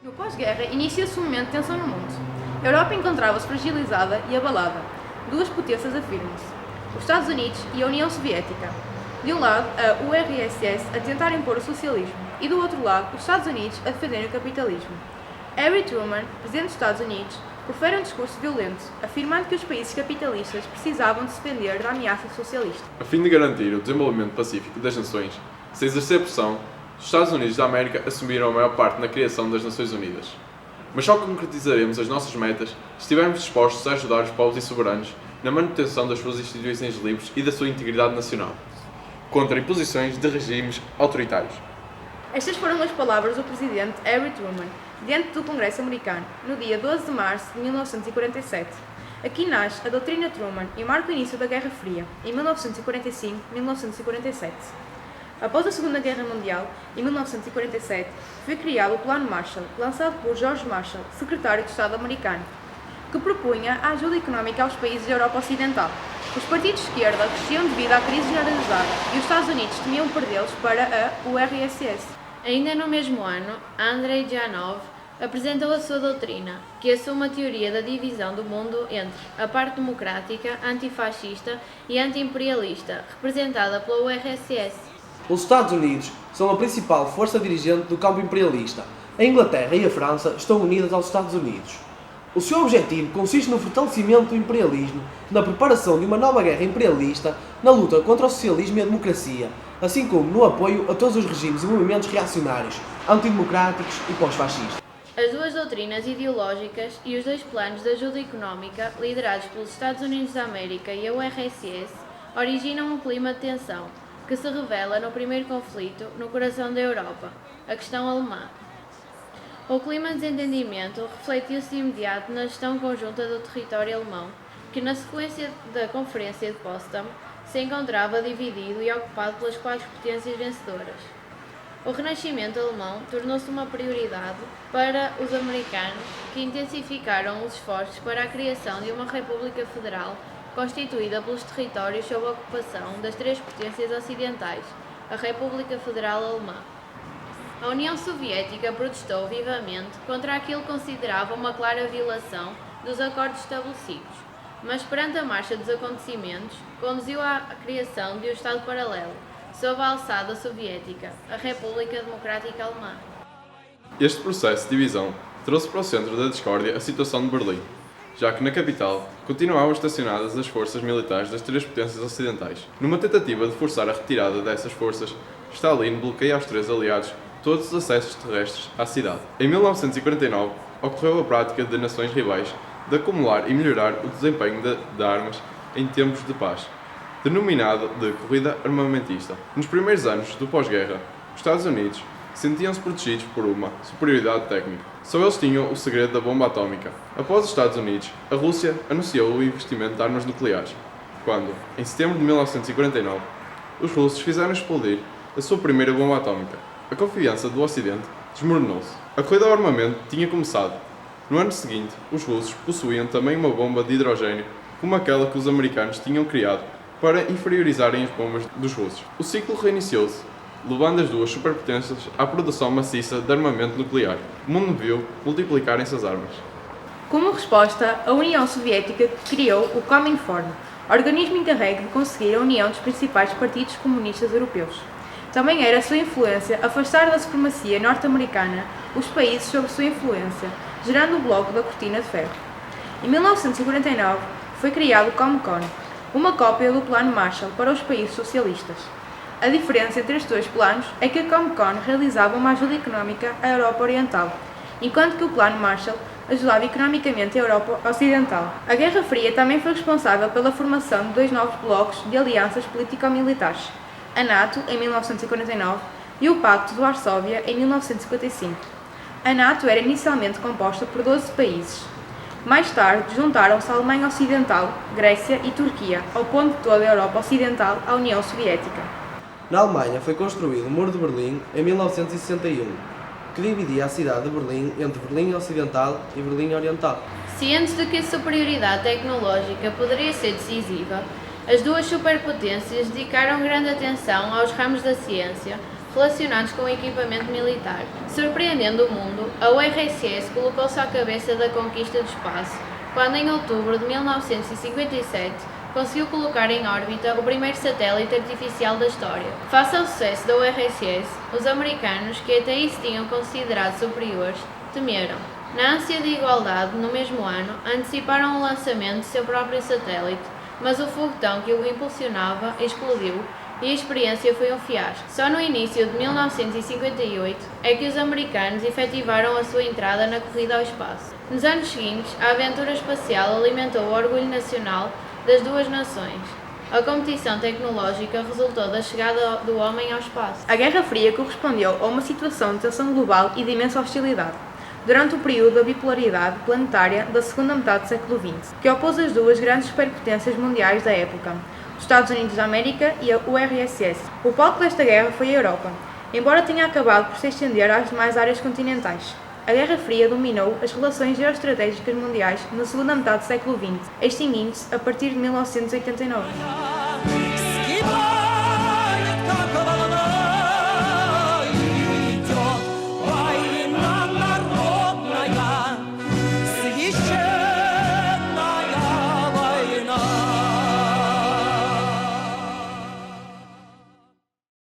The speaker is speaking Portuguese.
No pós-guerra, inicia-se um momento de tensão no mundo. A Europa encontrava-se fragilizada e abalada. Duas potências afirmam-se: os Estados Unidos e a União Soviética. De um lado, a URSS a tentar impor o socialismo, e do outro lado, os Estados Unidos a defender o capitalismo. Harry Truman, presidente dos Estados Unidos, profere um discurso violento, afirmando que os países capitalistas precisavam de se defender da ameaça socialista. A fim de garantir o desenvolvimento pacífico das nações, sem exercer pressão, os Estados Unidos da América assumiram a maior parte na criação das Nações Unidas. Mas só concretizaremos as nossas metas se estivermos dispostos a ajudar os povos e soberanos na manutenção das suas instituições livres e da sua integridade nacional, contra imposições de regimes autoritários. Estas foram as palavras do presidente Harry Truman, diante do Congresso americano, no dia 12 de março de 1947. Aqui nasce a doutrina Truman e marca o início da Guerra Fria, em 1945-1947. Após a Segunda Guerra Mundial, em 1947, foi criado o Plano Marshall, lançado por George Marshall, secretário de Estado americano, que propunha a ajuda económica aos países da Europa Ocidental. Os partidos de esquerda cresciam devido à crise generalizada e os Estados Unidos temiam perdê-los para a URSS. Ainda no mesmo ano, Andrei Janov apresentou a sua doutrina, que assume a teoria da divisão do mundo entre a parte democrática, antifascista e anti-imperialista, representada pela URSS. Os Estados Unidos são a principal força dirigente do campo imperialista. A Inglaterra e a França estão unidas aos Estados Unidos. O seu objetivo consiste no fortalecimento do imperialismo, na preparação de uma nova guerra imperialista, na luta contra o socialismo e a democracia, assim como no apoio a todos os regimes e movimentos reacionários, antidemocráticos e pós-fascistas. As duas doutrinas ideológicas e os dois planos de ajuda económica, liderados pelos Estados Unidos da América e a URSS, originam um clima de tensão, que se revela no primeiro conflito no coração da Europa, a questão alemã. O clima de desentendimento refletiu-se de imediato na gestão conjunta do território alemão, que na sequência da Conferência de Potsdam se encontrava dividido e ocupado pelas quatro potências vencedoras. O renascimento alemão tornou-se uma prioridade para os americanos, que intensificaram os esforços para a criação de uma república federal constituída pelos territórios sob a ocupação das três potências ocidentais, a República Federal Alemã. A União Soviética protestou vivamente contra aquilo que considerava uma clara violação dos acordos estabelecidos, mas perante a marcha dos acontecimentos, conduziu à criação de um Estado paralelo, sob a alçada soviética, a República Democrática Alemã. Este processo de divisão trouxe para o centro da discórdia a situação de Berlim, já que na capital continuavam estacionadas as forças militares das três potências ocidentais. Numa tentativa de forçar a retirada dessas forças, Stalin bloqueia aos três aliados todos os acessos terrestres à cidade. Em 1949, ocorreu a prática de nações rivais de acumular e melhorar o desempenho de armas em tempos de paz, denominado de corrida armamentista. Nos primeiros anos do pós-guerra, os Estados Unidos sentiam-se protegidos por uma superioridade técnica. Só eles tinham o segredo da bomba atómica. Após os Estados Unidos, a Rússia anunciou o investimento de armas nucleares, quando, em setembro de 1949, os russos fizeram explodir a sua primeira bomba atómica. A confiança do Ocidente desmoronou-se. A corrida ao armamento tinha começado. No ano seguinte, os russos possuíam também uma bomba de hidrogênio, como aquela que os americanos tinham criado para inferiorizarem as bombas dos russos. O ciclo reiniciou-se, levando as duas superpotências à produção maciça de armamento nuclear. O mundo viu multiplicarem-se as armas. Como resposta, a União Soviética criou o Comintern, organismo encarregue de conseguir a união dos principais partidos comunistas europeus. Também era a sua influência afastar da supremacia norte-americana os países sob sua influência, gerando o Bloco da Cortina de Ferro. Em 1949, foi criado o Comecon, uma cópia do Plano Marshall para os países socialistas. A diferença entre estes dois planos é que a Comecon realizava uma ajuda económica à Europa Oriental, enquanto que o Plano Marshall ajudava economicamente a Europa Ocidental. A Guerra Fria também foi responsável pela formação de dois novos blocos de alianças político-militares, a NATO em 1949 e o Pacto de Varsóvia em 1955. A NATO era inicialmente composta por 12 países. Mais tarde, juntaram-se a Alemanha Ocidental, Grécia e Turquia, opondo toda a Europa Ocidental à União Soviética. Na Alemanha foi construído o Muro de Berlim em 1961, que dividia a cidade de Berlim entre Berlim Ocidental e Berlim Oriental. Cientes de que a superioridade tecnológica poderia ser decisiva, as duas superpotências dedicaram grande atenção aos ramos da ciência, relacionados com o equipamento militar. Surpreendendo o mundo, a URSS colocou-se à cabeça da conquista do espaço, quando em outubro de 1957 conseguiu colocar em órbita o primeiro satélite artificial da história. Face ao sucesso da URSS, os americanos, que até isso tinham considerado superiores, temeram. Na ânsia de igualdade, no mesmo ano, anteciparam o lançamento de seu próprio satélite, mas o foguetão que o impulsionava explodiu e a experiência foi um fiasco. Só no início de 1958 é que os americanos efetivaram a sua entrada na corrida ao espaço. Nos anos seguintes, a aventura espacial alimentou o orgulho nacional das duas nações. A competição tecnológica resultou da chegada do homem ao espaço. A Guerra Fria correspondeu a uma situação de tensão global e de imensa hostilidade, durante o período da bipolaridade planetária da segunda metade do século XX, que opôs as duas grandes superpotências mundiais da época, os Estados Unidos da América e a URSS. O palco desta guerra foi a Europa, embora tenha acabado por se estender às demais áreas continentais. A Guerra Fria dominou as relações geoestratégicas mundiais na segunda metade do século XX, extinguindo-se a partir de 1989.